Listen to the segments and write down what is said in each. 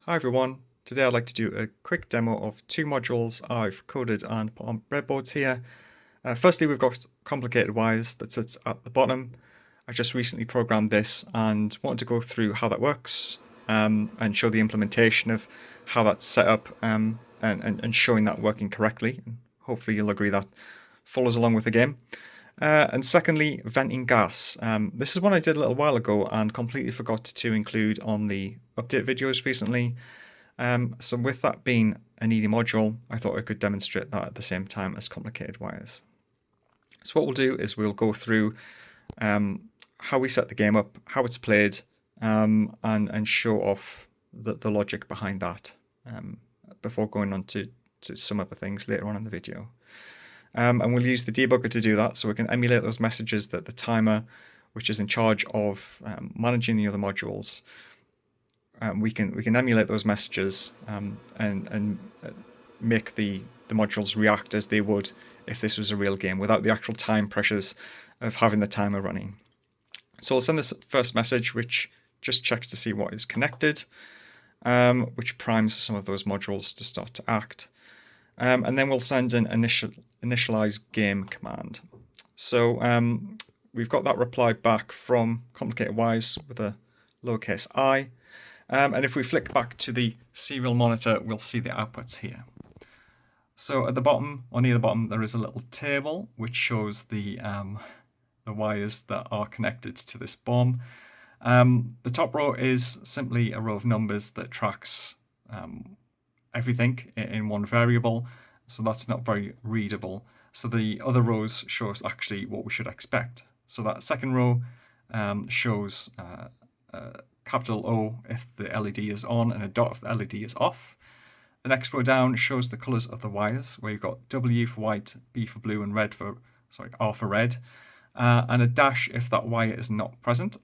Hi everyone, today I'd like to do a quick demo of two modules I've coded and put on breadboards here. Firstly, we've got complicated wires that sits at the bottom. I just recently programmed this and wanted to go through how that works and show the implementation of how that's set up and showing that working correctly. And hopefully you'll agree that follows along with the game. And secondly, venting gas. This is one I did a little while ago and completely forgot to include on the update videos recently. So with that being an ED module, I thought I could demonstrate that at the same time as complicated wires. So what we'll do is we'll go through how we set the game up, how it's played, and show off the logic behind that before going on to some other things later on in the video. And we'll use the debugger to do that, so we can emulate those messages that the timer, which is in charge of managing the other modules, we can emulate those messages and make the modules react as they would if this was a real game, without the actual time pressures of having the timer running. So I'll send this first message, which just checks to see what is connected, which primes some of those modules to start to act. And then we'll send an initialize game command. So we've got that reply back from complicated wires with a lowercase I. And if we flick back to the serial monitor, we'll see the outputs here. So at the bottom, or near the bottom, there is a little table which shows the wires that are connected to this BOM. The top row is simply a row of numbers that tracks everything in one variable, so that's not very readable. So the other rows show us actually what we should expect. So that second row shows capital O if the LED is on and a dot if the LED is off. The next row down shows the colours of the wires, where you've got W for white, B for blue, and R for red, and a dash if that wire is not present.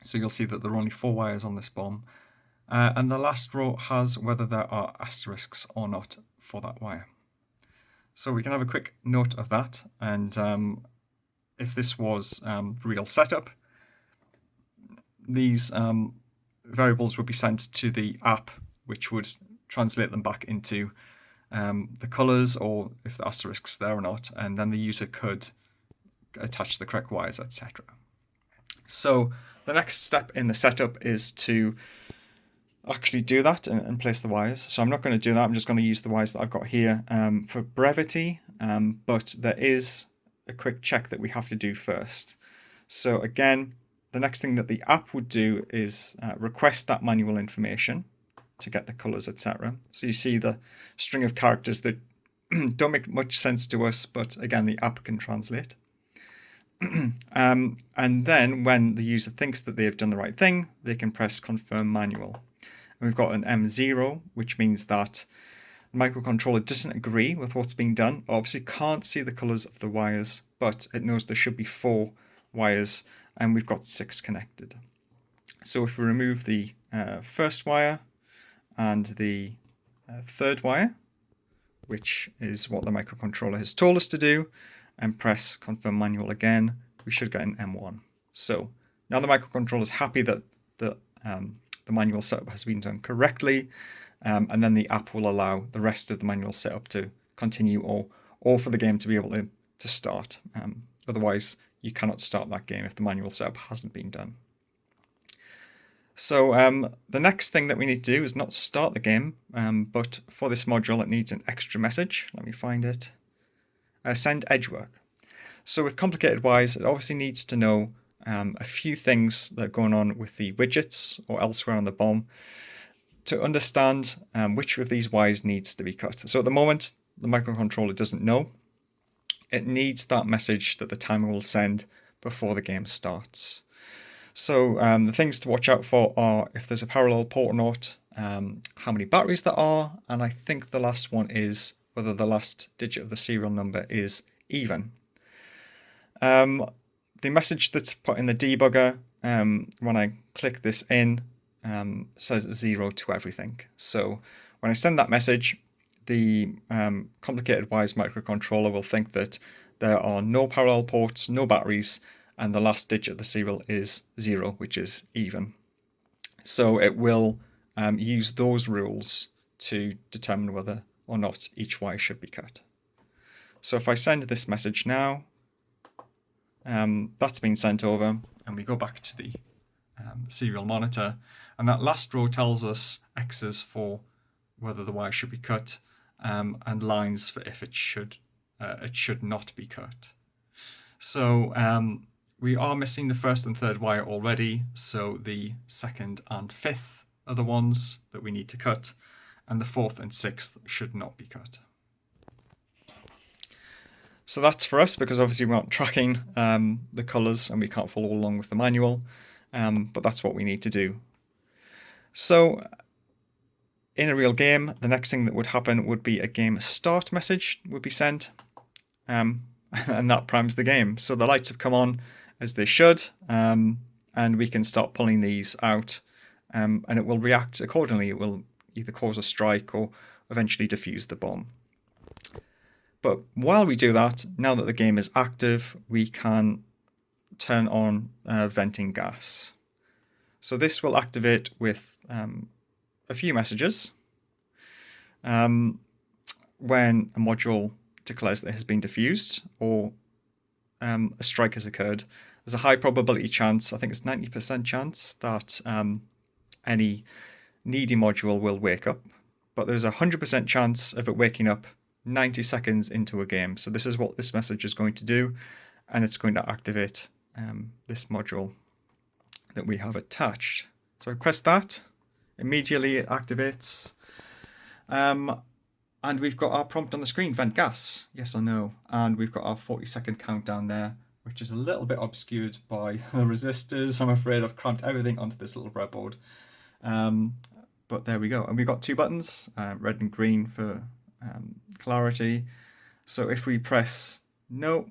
So you'll see that there are only 4 wires on this BOM. And the last row has whether there are asterisks or not for that wire. So we can have a quick note of that, and if this was real setup, these variables would be sent to the app, which would translate them back into the colours or if the asterisks there or not, and then the user could attach the correct wires, etc. So the next step in the setup is to actually do that and place the wires. So I'm not going to do that, I'm just going to use the wires that I've got here for brevity, but there is a quick check that we have to do first. So again, the next thing that the app would do is request that manual information to get the colours, etc. So you see the string of characters that don't make much sense to us, but again the app can translate. And then when the user thinks that they've done the right thing, they can press confirm manual. And we've got an M0, which means that the microcontroller doesn't agree with what's being done. Obviously can't see the colours of the wires, but it knows there should be 4 wires, and we've got 6 connected. So if we remove the first wire and the third wire, which is what the microcontroller has told us to do, and press confirm manual again, we should get an M1. So now the microcontroller is happy that the manual setup has been done correctly, and then the app will allow the rest of the manual setup to continue or for the game to be able to start. Otherwise, you cannot start that game if the manual setup hasn't been done. So the next thing that we need to do is not start the game, but for this module it needs an extra message. Let me find it. Send edgework. So with complicated wires, it obviously needs to know a few things that are going on with the widgets or elsewhere on the BOM to understand which of these wires needs to be cut. So at the moment, the microcontroller doesn't know. It needs that message that the timer will send before the game starts. So the things to watch out for are if there's a parallel port or not, how many batteries there are, and I think the last one is whether the last digit of the serial number is even. The message that's put in the debugger, when I click this in, says 0 to everything. So when I send that message, the complicated wires microcontroller will think that there are no parallel ports, no batteries, and the last digit of the serial is 0, which is even. So it will use those rules to determine whether or not each wire should be cut. So if I send this message now, that's been sent over, and we go back to the serial monitor, and that last row tells us X's for whether the wire should be cut, and lines for if it should not be cut. So we are missing the first and third wire already, so the second and fifth are the ones that we need to cut, and the fourth and sixth should not be cut. So that's for us, because obviously we aren't tracking the colours and we can't follow along with the manual, but that's what we need to do. So in a real game, the next thing that would happen would be a game start message would be sent, and that primes the game. So the lights have come on as they should, and we can start pulling these out, and it will react accordingly. It will either cause a strike or eventually defuse the bomb. But while we do that, now that the game is active, we can turn on venting gas. So this will activate with a few messages. When a module declares that it has been diffused or a strike has occurred, there's a high probability chance, I think it's 90% chance, that any needy module will wake up. But there's a 100% chance of it waking up 90 seconds into a game. So this is what this message is going to do, and it's going to activate this module that we have attached. So I press that, immediately it activates, and we've got our prompt on the screen, vent gas, yes or no, and we've got our 40-second countdown there, which is a little bit obscured by the resistors. I'm afraid I've cramped everything onto this little breadboard, but there we go. And we've got two buttons, red and green for clarity. So if we press no,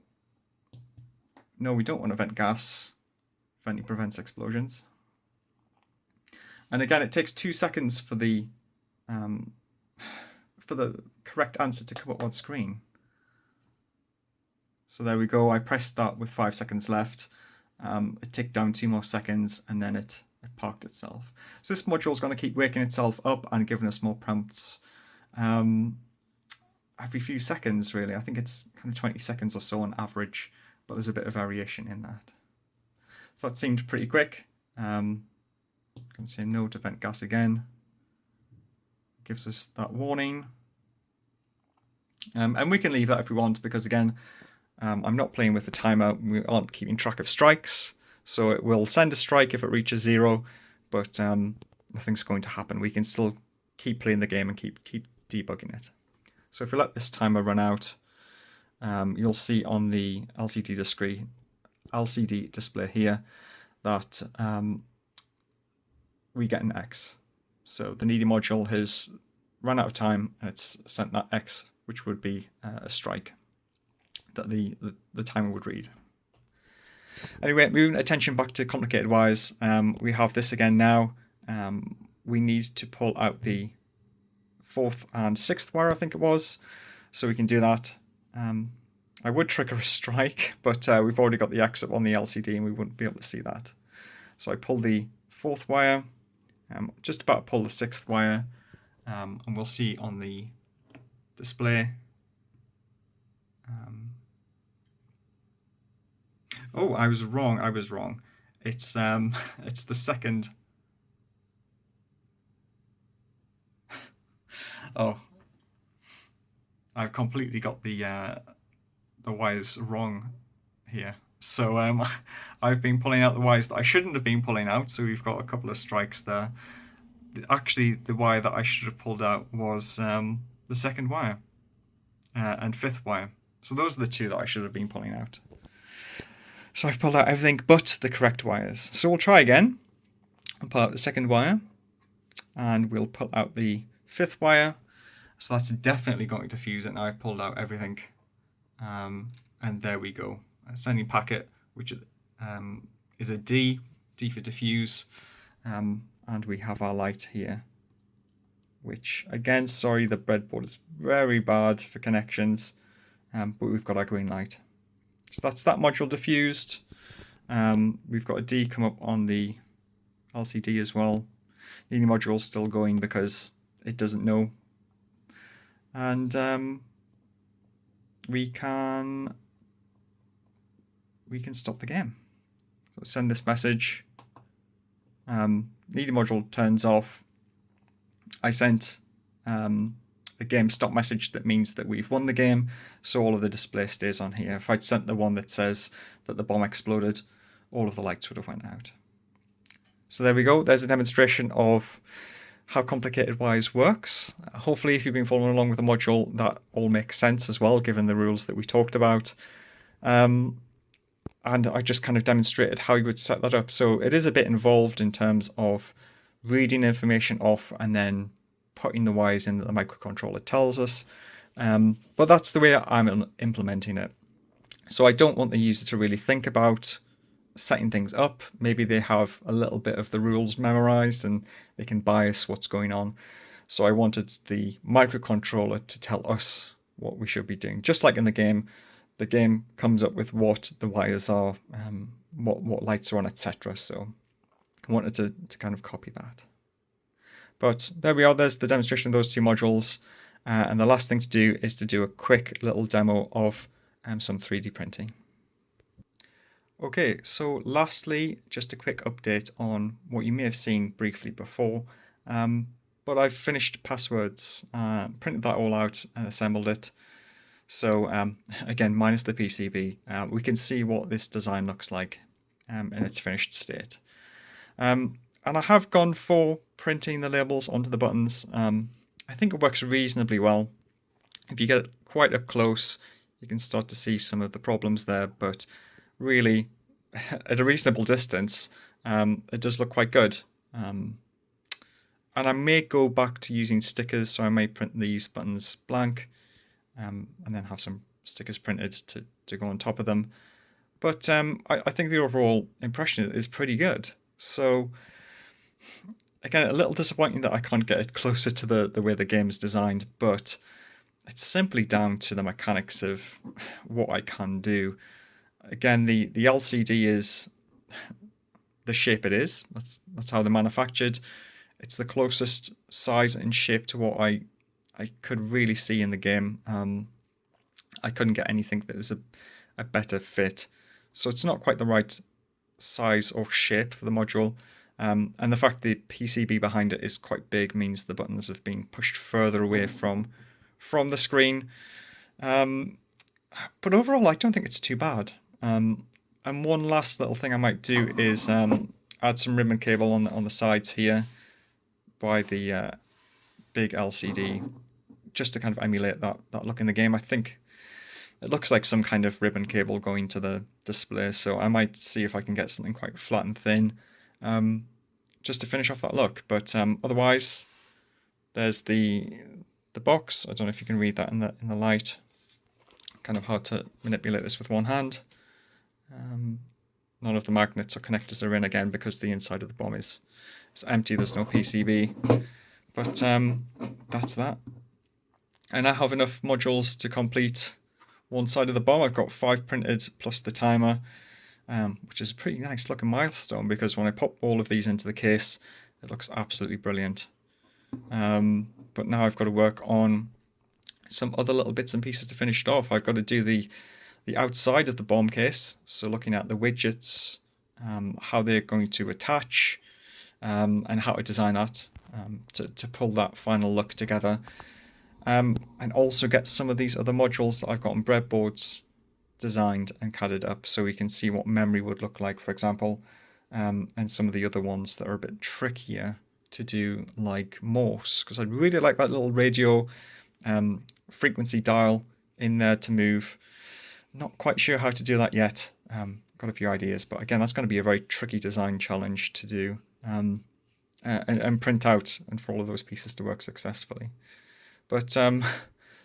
we don't want to vent gas. Venting prevents explosions. And again, it takes 2 seconds for the correct answer to come up on screen. So there we go. I pressed that with 5 seconds left. It ticked down 2 more seconds, and then it parked itself. So this module is going to keep waking itself up and giving us more prompts every few seconds, really. I think it's kind of 20 seconds or so on average, but there's a bit of variation in that. So that seemed pretty quick. I'm going to say no to vent gas again. Gives us that warning. And we can leave that if we want, because again, I'm not playing with the timer. We aren't keeping track of strikes. So it will send a strike if it reaches 0, but nothing's going to happen. We can still keep playing the game and keep debugging it. So if we let this timer run out, you'll see on the LCD display here that we get an X. So the needy module has run out of time, and it's sent that X, which would be a strike that the timer would read. Anyway, moving attention back to complicated wires, we have this again now. We need to pull out the 4th and 6th wire, I think it was, so we can do that. I would trigger a strike, but we've already got the X up on the LCD and we wouldn't be able to see that. So I pull the 4th wire, just about pull the 6th wire, and we'll see on the display. Oh, I was wrong. It's the second. Oh, I've completely got the wires wrong here. So I've been pulling out the wires that I shouldn't have been pulling out. So we've got a couple of strikes there. Actually, the wire that I should have pulled out was the 2nd wire and 5th wire. So those are the 2 that I should have been pulling out. So I've pulled out everything but the correct wires. So we'll try again. I'll pull out the 2nd wire, and we'll pull out the 5th wire. So that's definitely going to fuse it now. I've pulled out everything. And there we go. A sending packet, which is a D for diffuse. And we have our light here, which again, sorry, the breadboard is very bad for connections, but we've got our green light. So that's that module diffused. We've got a D come up on the LCD as well. Needy module's still going because it doesn't know. And we can stop the game. So send this message. Needy module turns off. I sent the game stop message that means that we've won the game, so all of the display stays on here. If I'd sent the one that says that the bomb exploded, all of the lights would have went out. So there we go. There's a demonstration of how complicated Wise works. Hopefully, if you've been following along with the module, that all makes sense as well, given the rules that we talked about. And I just kind of demonstrated how you would set that up. So it is a bit involved in terms of reading information off and then putting the wires in that the microcontroller tells us. But that's the way I'm implementing it. So I don't want the user to really think about setting things up. Maybe they have a little bit of the rules memorized and they can bias what's going on. So I wanted the microcontroller to tell us what we should be doing. Just like in the game comes up with what the wires are, what lights are on, etc. So I wanted to kind of copy that. But there we are, there's the demonstration of those two modules. And the last thing to do is to do a quick little demo of some 3D printing. Okay, so lastly, just a quick update on what you may have seen briefly before. But I've finished passwords, printed that all out and assembled it. So again, minus the PCB, we can see what this design looks like in its finished state. And I have gone for printing the labels onto the buttons. I think it works reasonably well. If you get it quite up close, you can start to see some of the problems there, but really, at a reasonable distance, it does look quite good. And I may go back to using stickers, so I may print these buttons blank, and then have some stickers printed to go on top of them. But I think the overall impression is pretty good. So again, a little disappointing that I can't get it closer to the way the game is designed, but it's simply down to the mechanics of what I can do. Again, the LCD is the shape it is. That's how they're manufactured. It's the closest size and shape to what I could really see in the game. I couldn't get anything that was a better fit. So it's not quite the right size or shape for the module. And the fact the PCB behind it is quite big means the buttons have been pushed further away from the screen. But overall, I don't think it's too bad. And one last little thing I might do is add some ribbon cable on the sides here by the big LCD, just to kind of emulate that look in the game. I think it looks like some kind of ribbon cable going to the display, so I might see if I can get something quite flat and thin, just to finish off that look. But otherwise, there's the box. I don't know if you can read that in the light. Kind of hard to manipulate this with one hand. None of the magnets or connectors are in again because the inside of the bomb is empty. There's no PCB. But that's that. And I have enough modules to complete one side of the bomb. I've got 5 printed plus the timer, which is a pretty nice looking milestone because when I pop all of these into the case, it looks absolutely brilliant. But now I've got to work on some other little bits and pieces to finish it off. I've got to do the outside of the bomb case, so looking at the widgets, how they're going to attach, and how to design that to pull that final look together. And also get some of these other modules that I've got on breadboards designed and CAD'd up so we can see what memory would look like, for example, and some of the other ones that are a bit trickier to do, like Morse, because I'd really like that little radio frequency dial in there to move. Not quite sure how to do that yet. Got a few ideas, but again, that's going to be a very tricky design challenge to do and print out, and for all of those pieces to work successfully. But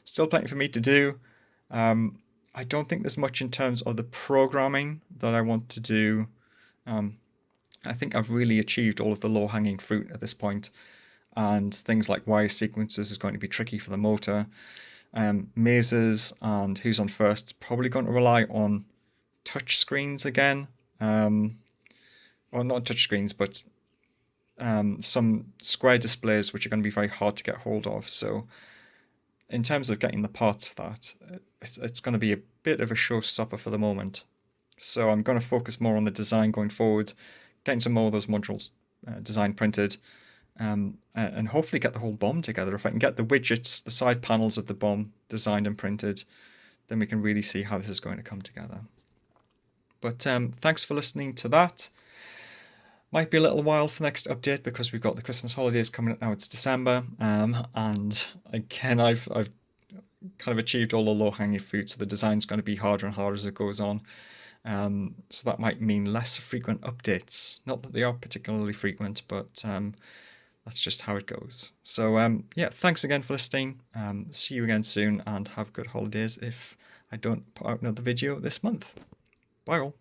still plenty for me to do. I don't think there's much in terms of the programming that I want to do. I think I've really achieved all of the low-hanging fruit at this point, and things like wire sequences is going to be tricky for the motor. Mazes and who's on first is probably going to rely on touch screens again. Well, not touch screens, but some square displays which are going to be very hard to get hold of. So in terms of getting the parts for that, it's going to be a bit of a showstopper for the moment. So I'm going to focus more on the design going forward, getting some more of those modules design printed, and hopefully get the whole BOM together. If I can get the widgets, the side panels of the BOM designed and printed, then we can really see how this is going to come together. But thanks for listening to that. Might be a little while for the next update because we've got the Christmas holidays coming up now. It's December, and again, I've kind of achieved all the low-hanging fruit, so the design's going to be harder and harder as it goes on. So that might mean less frequent updates. Not that they are particularly frequent, but that's just how it goes. So yeah, thanks again for listening. See you again soon, and have good holidays if I don't put out another video this month. Bye all.